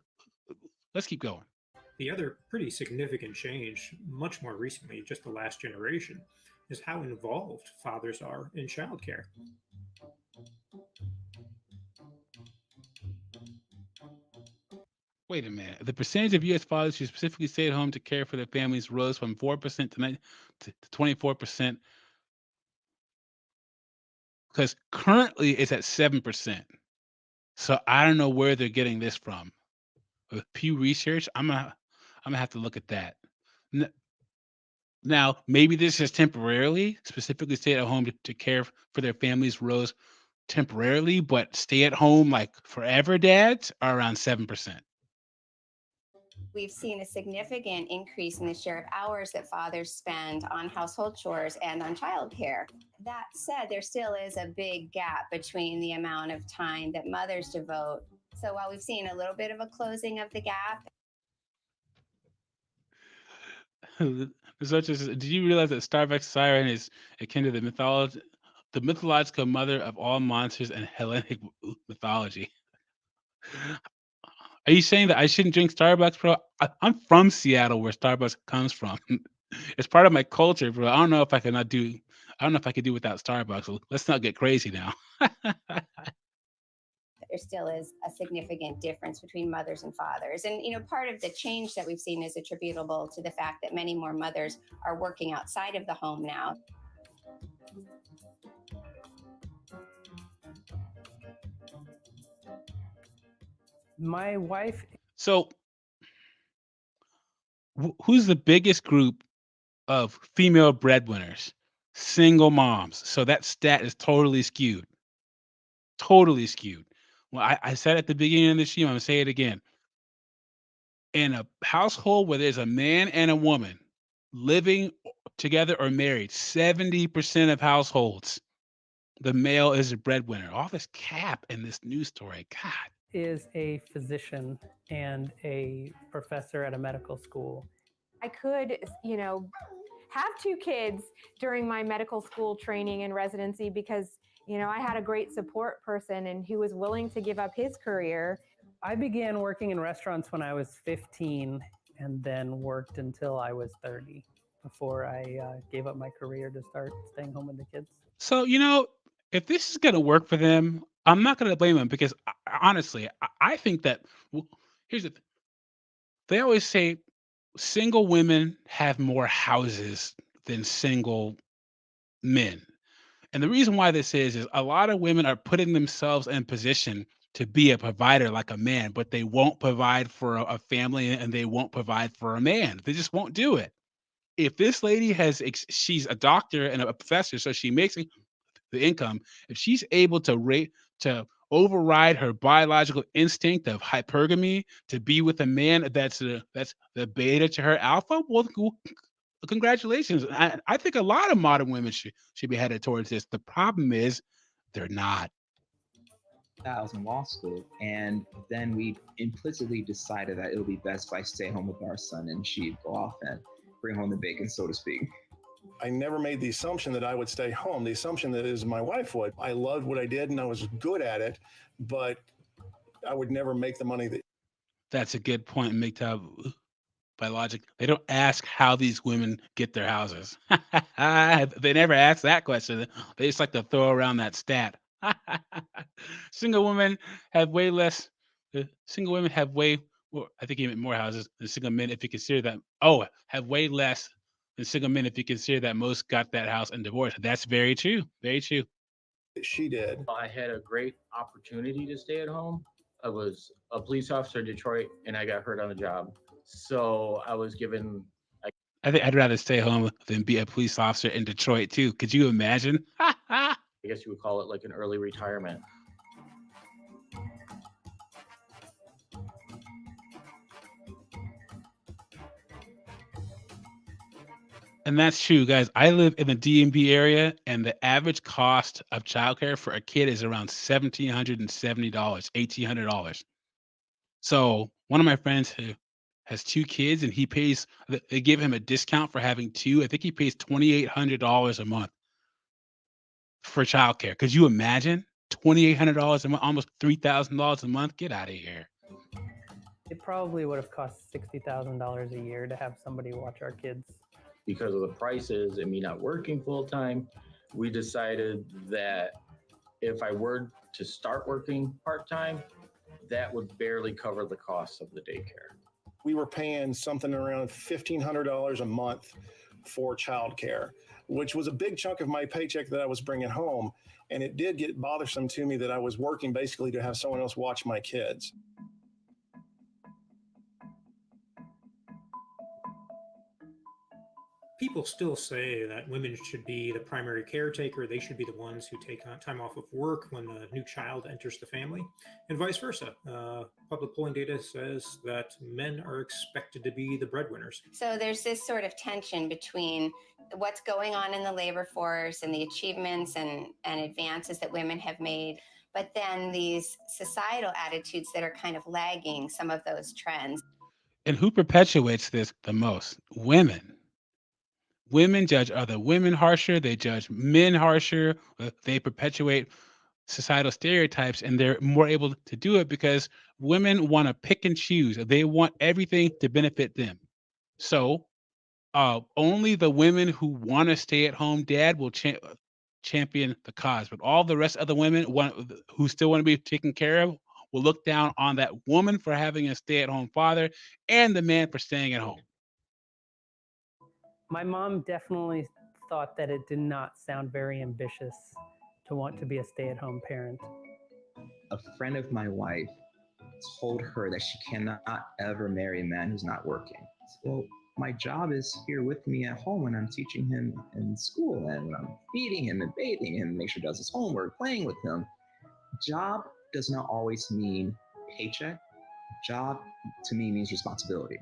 let's keep going. The other pretty significant change, much more recently, just the last generation, is how involved fathers are in childcare. Wait a minute. The percentage of U.S. fathers who specifically stay at home to care for their families rose from 4% to 24%, because currently it's at 7%. So I don't know where they're getting this from. With Pew Research, I'm gonna have to look at that. N- Now, maybe this is temporarily, specifically stay at home to care for their families rose temporarily, but stay at home like forever dads are around 7%. We've seen a significant increase in the share of hours that fathers spend on household chores and on childcare. That said, there still is a big gap between the amount of time that mothers devote. So while we've seen a little bit of a closing of the gap, Such as, did you realize that Starbucks siren is akin to the mythological mother of all monsters in Hellenic mythology? Are you saying that I shouldn't drink Starbucks, bro? I'm from Seattle, where Starbucks comes from. It's part of my culture, bro. I don't know if I cannot do. I don't know if I could do without Starbucks. So let's not get crazy now. there still is a significant difference between mothers and fathers. And, part of the change that we've seen is attributable to the fact that many more mothers are working outside of the home now. My wife So, who's the biggest group of female breadwinners? Single moms. So that stat is totally skewed. Totally skewed. Well, I said at the beginning of the stream, I'm gonna say it again. In a household where there's a man and a woman living together or married, 70% of households, the male is a breadwinner. All this cap in this news story. God. is a physician and a professor at a medical school. I could, have two kids during my medical school training and residency because, I had a great support person and who was willing to give up his career. I began working in restaurants when I was 15 and then worked until I was 30 before I gave up my career to start staying home with the kids. So, if this is going to work for them, I'm not going to blame them because honestly, I think that here's the thing. They always say single women have more houses than single men. And the reason why this is a lot of women are putting themselves in position to be a provider like a man, but they won't provide for a family and they won't provide for a man. They just won't do it. If this lady she's a doctor and a professor, so she makes the income. If she's able to rate to override her biological instinct of hypergamy to be with a man that's the beta to her alpha, well, congratulations. I think a lot of modern women should be headed towards this. The problem is they're not. I was in law school, and then we implicitly decided that it would be best if I stay home with our son and she'd go off and bring home the bacon, so to speak. I never made the assumption that I would stay home. The assumption that is my wife would. I loved what I did and I was good at it, but I would never make the money that. That's a good point, MGTOW. By logic, they don't ask how these women get their houses. They never ask that question. They just like to throw around that stat. Single women have way less. Single women have way. Well, I think even more houses than single men. If you consider that, have way less than single men. If you consider that most got that house in divorce. That's very true. Very true. She did. I had a great opportunity to stay at home. I was a police officer in Detroit, and I got hurt on the job. So I was given. I think I'd rather stay home than be a police officer in Detroit too. Could you imagine? I guess you would call it like an early retirement. And that's true, guys. I live in the DMV area, and the average cost of childcare for a kid is around $1,770, $1,800. So one of my friends who has 2 kids, and they give him a discount for having 2. I think he pays $2,800 a month for childcare. Could you imagine $2,800 a month, almost $3,000 a month? Get out of here. It probably would have cost $60,000 a year to have somebody watch our kids. Because of the prices and me not working full time, we decided that if I were to start working part time, that would barely cover the cost of the daycare. We were paying something around $1,500 a month for childcare, which was a big chunk of my paycheck that I was bringing home. And it did get bothersome to me that I was working basically to have someone else watch my kids. People still say that women should be the primary caretaker. They should be the ones who take time off of work when a new child enters the family, and vice versa. Public polling data says that men are expected to be the breadwinners. So there's this sort of tension between what's going on in the labor force and the achievements and advances that women have made, but then these societal attitudes that are kind of lagging some of those trends. And who perpetuates this the most? Women. Women judge other women harsher. They judge men harsher. They perpetuate societal stereotypes, and they're more able to do it because women want to pick and choose. They want everything to benefit them. So only the women who want to stay at home dad will champion the cause, but all the rest of the women who still want to be taken care of will look down on that woman for having a stay-at-home father and the man for staying at home. My mom definitely thought that it did not sound very ambitious to want to be a stay-at-home parent. A friend of my wife told her that she cannot ever marry a man who's not working. Well, my job is here with me at home when I'm teaching him in school and when I'm feeding him and bathing him, make sure he does his homework, playing with him. Job does not always mean paycheck. Job to me means responsibility.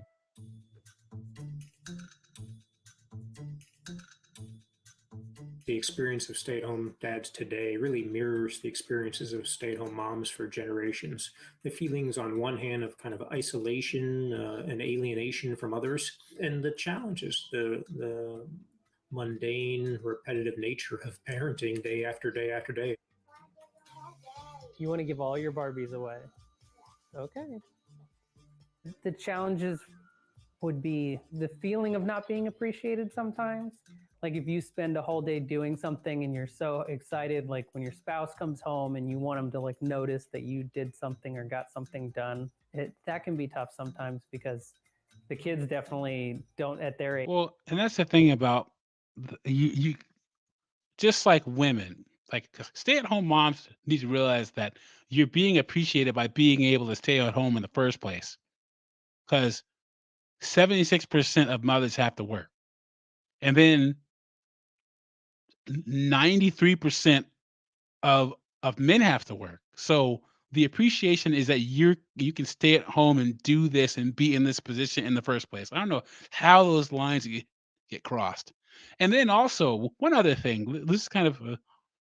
The experience of stay-at-home dads today really mirrors the experiences of stay-at-home moms for generations. The feelings on one hand of kind of isolation and alienation from others, and the challenges, the mundane, repetitive nature of parenting day after day after day. You want to give all your Barbies away. Okay. The challenges would be the feeling of not being appreciated sometimes. Like if you spend a whole day doing something and you're so excited, like when your spouse comes home and you want them to like notice that you did something or got something done, that can be tough sometimes because the kids definitely don't at their age. Well, and that's the thing about you just like women, Like, 'cause stay-at-home moms need to realize that you're being appreciated by being able to stay at home in the first place. Because 76% of mothers have to work, and then 93% of men have to work. So the appreciation is that you can stay at home and do this and be in this position in the first place. I don't know how those lines get crossed. And then also one other thing. This is kind of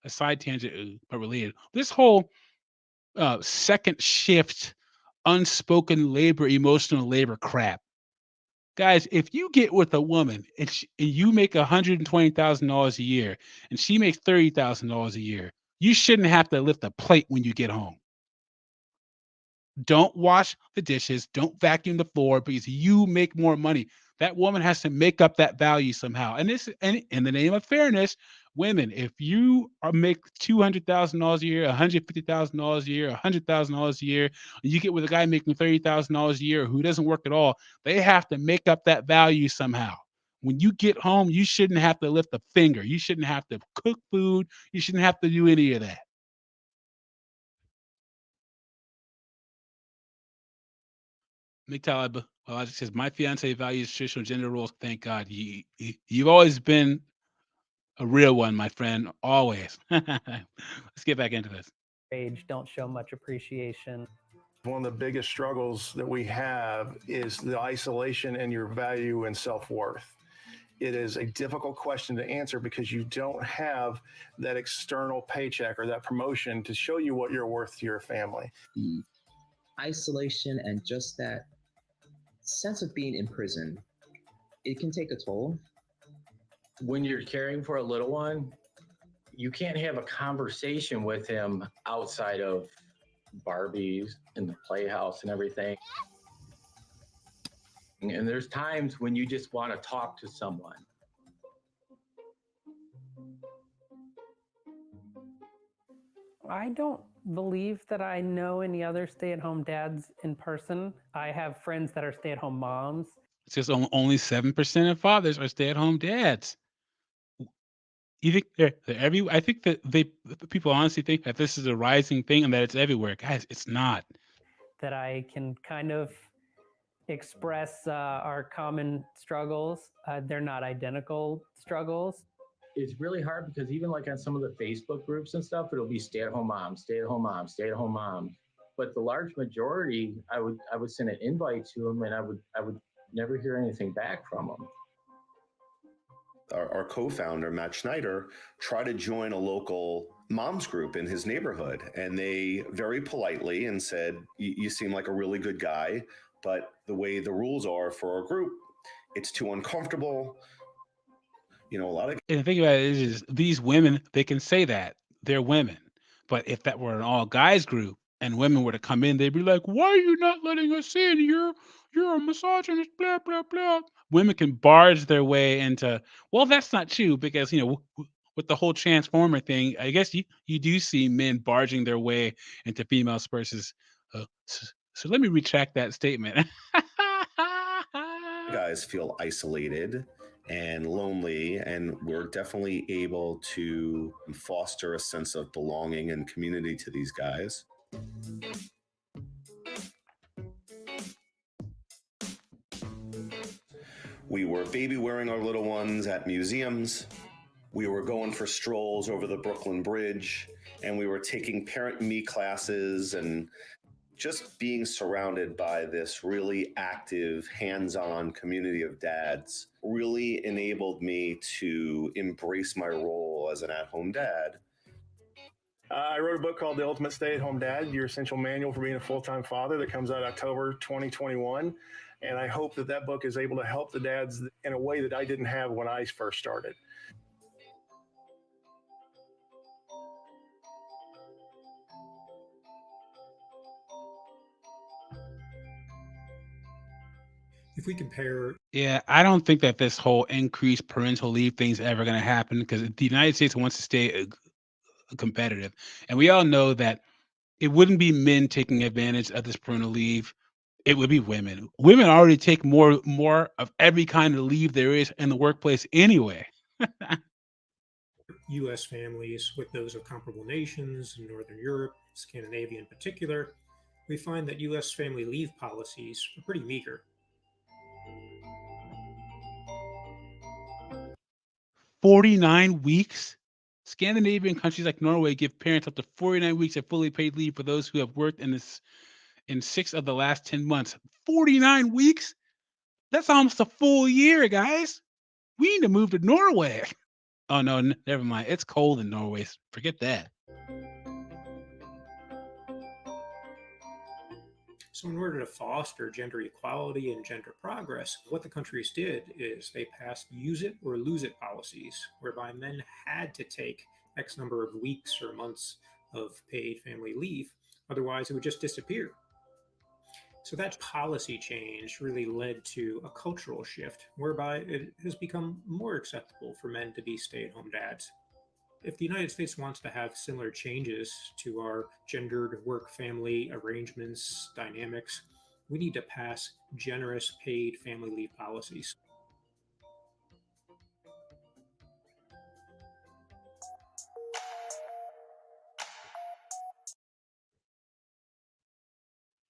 a side tangent, but related. This whole second shift, unspoken labor, emotional labor crap. Guys, if you get with a woman and you make $120,000 a year and she makes $30,000 a year, you shouldn't have to lift a plate when you get home. Don't wash the dishes, don't vacuum the floor because you make more money. That woman has to make up that value somehow. And in the name of fairness, women, if you make $200,000 a year, $150,000 a year, $100,000 a year, and you get with a guy making $30,000 a year who doesn't work at all, they have to make up that value somehow. When you get home, you shouldn't have to lift a finger. You shouldn't have to cook food. You shouldn't have to do any of that. Nick Talib, well, says my fiance values traditional gender roles. Thank God, you've always been a real one, my friend. Always. Let's get back into this. Age don't show much appreciation. One of the biggest struggles that we have is the isolation and your value and self-worth. It is a difficult question to answer because you don't have that external paycheck or that promotion to show you what you're worth to your family. The isolation and just that sense of being in prison, it can take a toll. When you're caring for a little one, you can't have a conversation with him outside of Barbies and the playhouse and everything. And there's times when you just want to talk to someone. I don't believe that I know any other stay-at-home dads in person. I have friends that are stay-at-home moms. It's just only 7% of fathers are stay-at-home dads. You think they're every? I think that the people honestly think that this is a rising thing and that it's everywhere. Guys, it's not. That I can kind of express our common struggles. They're not identical struggles. It's really hard because even like on some of the Facebook groups and stuff, it'll be stay-at-home moms, stay-at-home moms, stay-at-home moms. But the large majority, I would send an invite to them, and I would never hear anything back from them. Our co-founder, Matt Schneider, tried to join a local moms group in his neighborhood, and they very politely and said, you seem like a really good guy, but the way the rules are for our group, it's too uncomfortable. You know, a lot of... And the thing about it is these women, they can say that. They're women. But if that were an all-guys group and women were to come in, they'd be like, why are you not letting us in? You're a misogynist, blah, blah, blah. Women can barge their way into, well, that's not true because, you know, with the whole transformer thing, I guess you do see men barging their way into female spaces. So let me retract that statement. Guys feel isolated and lonely, and we're definitely able to foster a sense of belonging and community to these guys. We were baby wearing our little ones at museums. We were going for strolls over the Brooklyn Bridge, and we were taking Parent Me classes, and just being surrounded by this really active, hands-on community of dads really enabled me to embrace my role as an at-home dad. I wrote a book called The Ultimate Stay-at-Home Dad, Your Essential Manual for Being a Full-Time Father, that comes out October 2021. And I hope that that book is able to help the dads in a way that I didn't have when I first started. If we compare... Yeah, I don't think that this whole increased parental leave thing is ever going to happen because the United States wants to stay competitive. And we all know that it wouldn't be men taking advantage of this parental leave. It would be women. Women already take more of every kind of leave there is in the workplace anyway. US families with those of comparable nations in Northern Europe, Scandinavia in particular, we find that US family leave policies are pretty meager. 49 weeks? Scandinavian countries like Norway give parents up to 49 weeks of fully paid leave for those who have worked in 6 of the last 10 months. 49 weeks? That's almost a full year, guys. We need to move to Norway. Oh, no, never mind. It's cold in Norway. Forget that. So, in order to foster gender equality and gender progress, what the countries did is they passed use it or lose it policies, whereby men had to take X number of weeks or months of paid family leave. Otherwise, it would just disappear. So, that policy change really led to a cultural shift, whereby it has become more acceptable for men to be stay at home dads. If the United States wants to have similar changes to our gendered work family arrangements, dynamics, we need to pass generous paid family leave policies.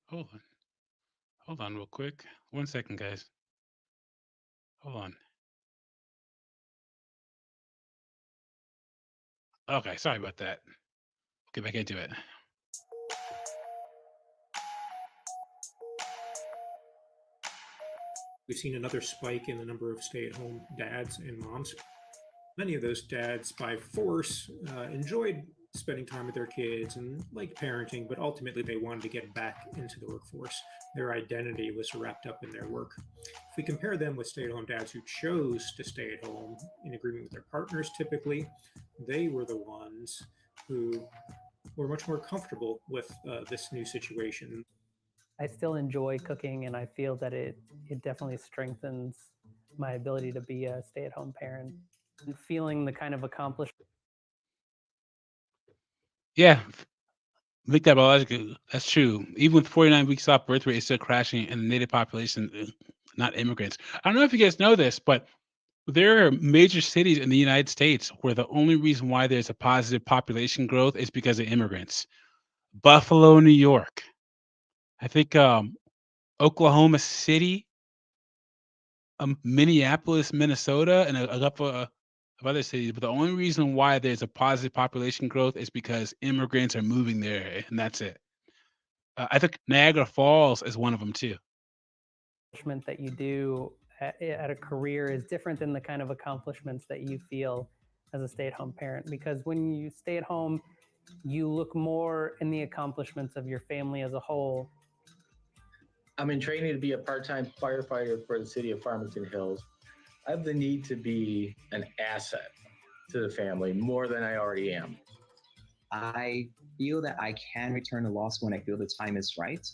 Hold on. Hold on real quick. 1 second, guys. Hold on. Okay, sorry about that. Get back into it. We've seen another spike in the number of stay at home dads and moms. Many of those dads, by force, enjoyed spending time with their kids and liked parenting, but ultimately they wanted to get back into the workforce. Their identity was wrapped up in their work. If we compare them with stay at home dads who chose to stay at home in agreement with their partners, typically, they were the ones who were much more comfortable with this new situation. I still enjoy cooking, and I feel that it definitely strengthens my ability to be a stay-at-home parent. And feeling the kind of accomplishment. Yeah, make that biological. That's true. Even with 49 weeks off, birth rate is still crashing in the native population, not immigrants. I don't know if you guys know this, but there are major cities in the United States where the only reason why there's a positive population growth is because of immigrants. Buffalo, New York. I think Oklahoma City, Minneapolis, Minnesota, and a couple of other cities. But the only reason why there's a positive population growth is because immigrants are moving there, and that's it. I think Niagara Falls is one of them too. Accomplishment that you do at a career is different than the kind of accomplishments that you feel as a stay-at-home parent, because when you stay at home, you look more in the accomplishments of your family as a whole. I'm in training to be a part-time firefighter for the city of Farmington Hills. I have the need to be an asset to the family more than I already am. I feel that I can return to law school when I feel the time is right.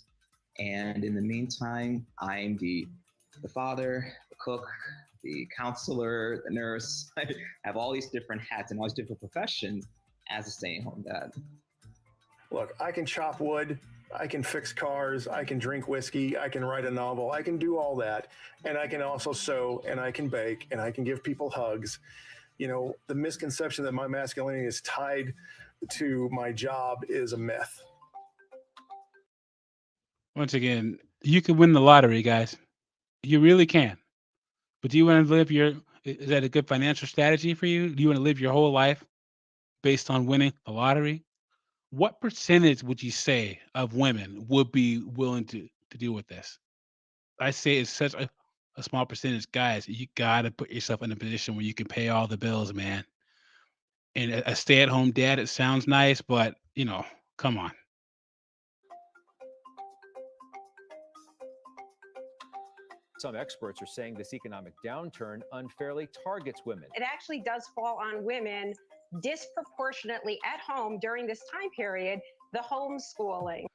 And in the meantime, I'm the father, the cook, the counselor, the nurse. I have all these different hats and all these different professions as a stay-at-home dad. Look, I can chop wood, I can fix cars, I can drink whiskey, I can write a novel, I can do all that. And I can also sew, and I can bake, and I can give people hugs. You know, the misconception that my masculinity is tied to my job is a myth. Once again, you can win the lottery, guys. You really can. But do you want to live is that a good financial strategy for you? Do you want to live your whole life based on winning the lottery? What percentage would you say of women would be willing to deal with this? I say it's such a small percentage. Guys, you got to put yourself in a position where you can pay all the bills, man. And a stay-at-home dad, it sounds nice, but, come on. Some experts are saying this economic downturn unfairly targets women. It actually does fall on women disproportionately at home during this time period, the homeschooling.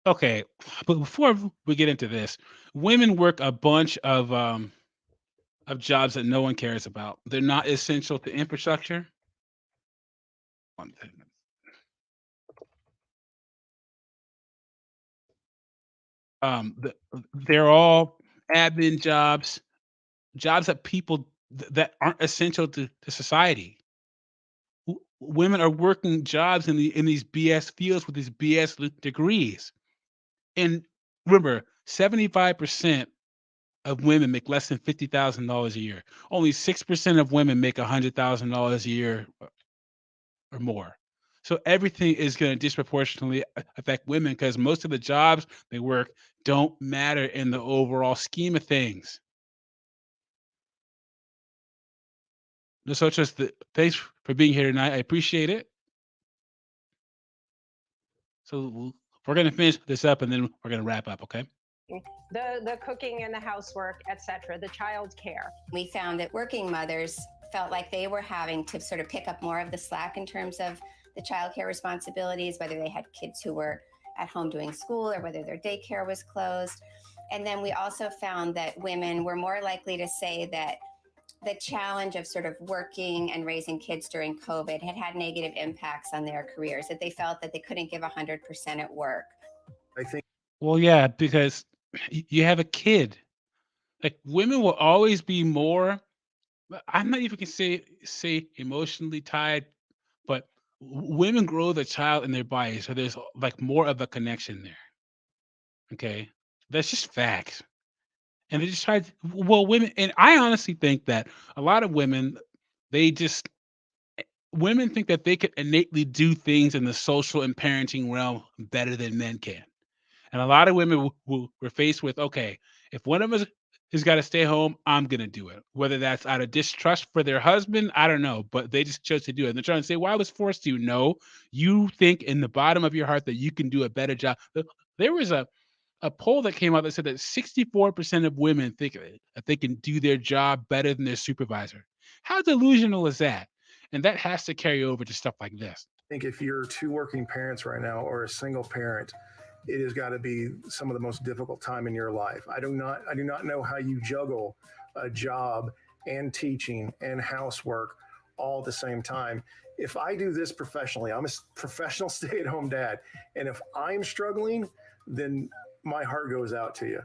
Okay, but before we get into this, women work a bunch of jobs that no one cares about. They're not essential to infrastructure. One second. They're all admin jobs that people that aren't essential to society. women are working jobs in these BS fields with these BS degrees. And remember, 75% of women make less than $50,000 a year. Only 6% of women make $100,000 a year or more. So everything is going to disproportionately affect women because most of the jobs they work don't matter in the overall scheme of things. So just thanks for being here tonight. I appreciate it. So we're going to finish this up and then we're going to wrap up. Okay. The cooking and the housework, etc., the child care. We found that working mothers felt like they were having to sort of pick up more of the slack in terms of the childcare responsibilities, whether they had kids who were at home doing school or whether their daycare was closed. And then we also found that women were more likely to say that the challenge of sort of working and raising kids during COVID had negative impacts on their careers, that they felt that they couldn't give 100% at work. I think. Well, yeah, because you have a kid. Like women will always be more. I'm not even gonna say emotionally tied, but women grow the child in their body, so there's like more of a connection there. Okay, that's just facts. And they just try to, well, women, and I honestly think that a lot of women, they just women think that they could innately do things in the social and parenting realm better than men can. And a lot of women were faced with, okay, if one of us has got to stay home, I'm going to do it. Whether that's out of distrust for their husband, I don't know, but they just chose to do it. And they're trying to say, well, I was forced to. No, you think in the bottom of your heart that you can do a better job. There was a poll that came out that said that 64% of women think that they can do their job better than their supervisor. How delusional is that? And that has to carry over to stuff like this. I think if you're two working parents right now or a single parent, it has got to be some of the most difficult time in your life. I do not know how you juggle a job and teaching and housework all at the same time. If I do this professionally, I'm a professional stay-at-home dad, and if I'm struggling, then my heart goes out to you.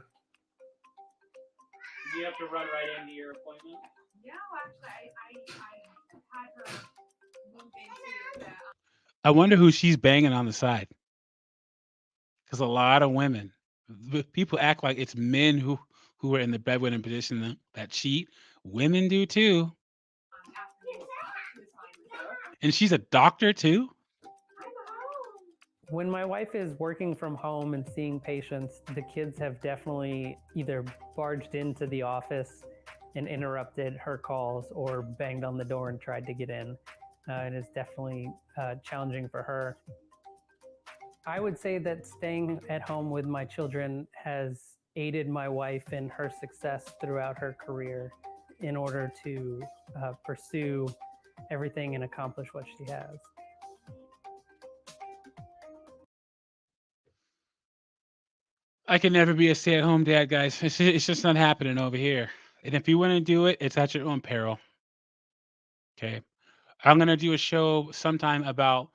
Do you have to run right into your appointment? No, actually, I had her move into the. I wonder who she's banging on the side. Because a lot of women, people act like it's men who are in the breadwinner position that cheat. Women do too. And she's a doctor too? When my wife is working from home and seeing patients, the kids have definitely either barged into the office and interrupted her calls or banged on the door and tried to get in. And it's definitely challenging for her. I would say that staying at home with my children has aided my wife in her success throughout her career in order to pursue everything and accomplish what she has. I can never be a stay-at-home dad, guys. It's just not happening over here. And if you want to do it, it's at your own peril. Okay. I'm going to do a show sometime about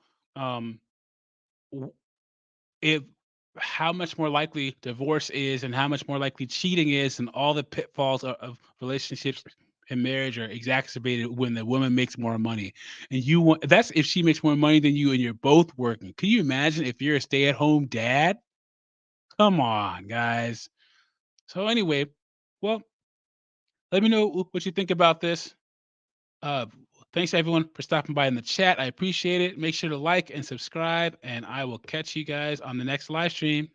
if how much more likely divorce is and how much more likely cheating is and all the pitfalls of relationships and marriage are exacerbated when the woman makes more money. And you want that's if she makes more money than you and you're both working. Can you imagine if you're a stay-at-home dad? Come on, guys. So anyway, well, let me know what you think about this. Thanks everyone for stopping by in the chat. I appreciate it. Make sure to like and subscribe, and I will catch you guys on the next live stream.